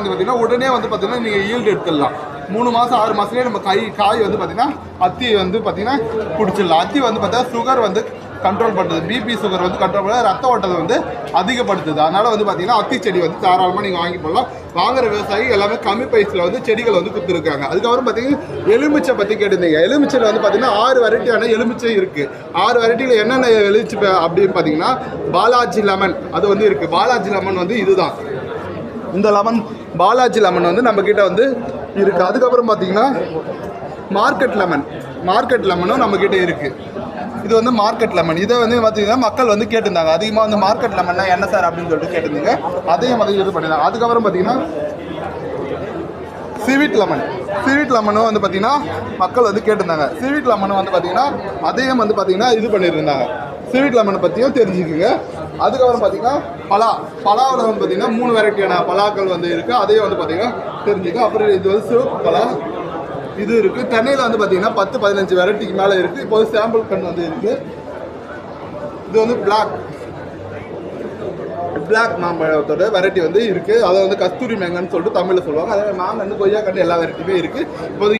பார்த்தீங்கன்னா உடனே வந்து பார்த்தீங்கன்னா நீங்கள் ஈல்டு எடுத்துடலாம். 3 மாதம் 6 மாதத்துலேயே நம்ம காய் வந்து பார்த்தீங்கன்னா அத்தி வந்து பார்த்தீங்கன்னா பிடிச்சிடலாம். அத்தி வந்து பார்த்தா சுகர் வந்து கண்ட்ரோல் பண்ணுறது, பிபி சுகர் வந்து கண்ட்ரோல் பண்ண, ரத்த ஓட்டத்தை வந்து அதிகப்படுத்துது. அதனால் வந்து பார்த்தீங்கன்னா அத்தி செடி வந்து தாராளமாக நீங்கள் வாங்கி போடலாம். வாங்குற விவசாயி எல்லாமே கம்மி பைஸில் வந்து செடிகளை வந்து கொடுத்துருக்காங்க. அதுக்கப்புறம் பார்த்தீங்கன்னா எலுமிச்சை பற்றி கேட்டிருந்தீங்க. எலுமிச்சையில் வந்து பார்த்தீங்கன்னா 6 வெரைட்டியான எலுமிச்சை இருக்குது. 6 வெரைட்டியில் என்னென்ன எலுமிச்சை அப்படின்னு பார்த்தீங்கன்னா பாலாஜி லெமன் அது வந்து இருக்குது. பாலாஜி லெமன் வந்து இதுதான். இந்த லெமன் பாலாஜி லெமன் வந்து நம்மக்கிட்ட வந்து இருக்குது. அதுக்கப்புறம் பார்த்தீங்கன்னா மார்க்கெட் லெமனும் நம்மக்கிட்ட இருக்குது. இது வந்து மார்க்கெட் லெமன். இதை வந்து பார்த்தீங்கன்னா மக்கள் வந்து கேட்டிருந்தாங்க. அதிகமாக வந்து மார்க்கெட் லெமன்னா என்ன சார் அப்படின்னு சொல்லிட்டு கேட்டிருந்தீங்க. அதையும் வந்து இது பண்ணியிருந்தாங்க. அதுக்கப்புறம் பார்த்தீங்கன்னா ஸ்வீட் லெமனும் வந்து பார்த்தீங்கன்னா மக்கள் வந்து கேட்டிருந்தாங்க. ஸ்வீட் லெமனும் வந்து பார்த்தீங்கன்னா அதையும் வந்து பார்த்தீங்கன்னா இது பண்ணியிருந்தாங்க. ஸ்வீட் லெமனை பற்றியும் தெரிஞ்சுக்குங்க. அதுக்கப்புறம் பார்த்தீங்கன்னா பலாவில் வந்து பார்த்தீங்கன்னா 3 வெரைட்டியான பலாக்கள் வந்து இருக்குது. அதையும் வந்து பார்த்தீங்கன்னா தெரிஞ்சுக்க. அப்புறம் இது வந்து சிவப்பு பலா இது இருக்குது. தென்னையில் வந்து பார்த்தீங்கன்னா 10-15 வெரைட்டிக்கு மேலே இருக்குது. இப்போ வந்து சாம்பிள் கண் வந்து இருக்குது. இது வந்து பிளாக் மாம்பழத்தோட வெரைட்டி வந்து இருக்குது. அதை வந்து கஸ்தூரி மேங்கன்னு சொல்லிட்டு தமிழில் சொல்லுவாங்க. அதே மாங்கன்று கொய்யா கன்று எல்லா வெரைட்டியுமே இருக்குது. இப்போது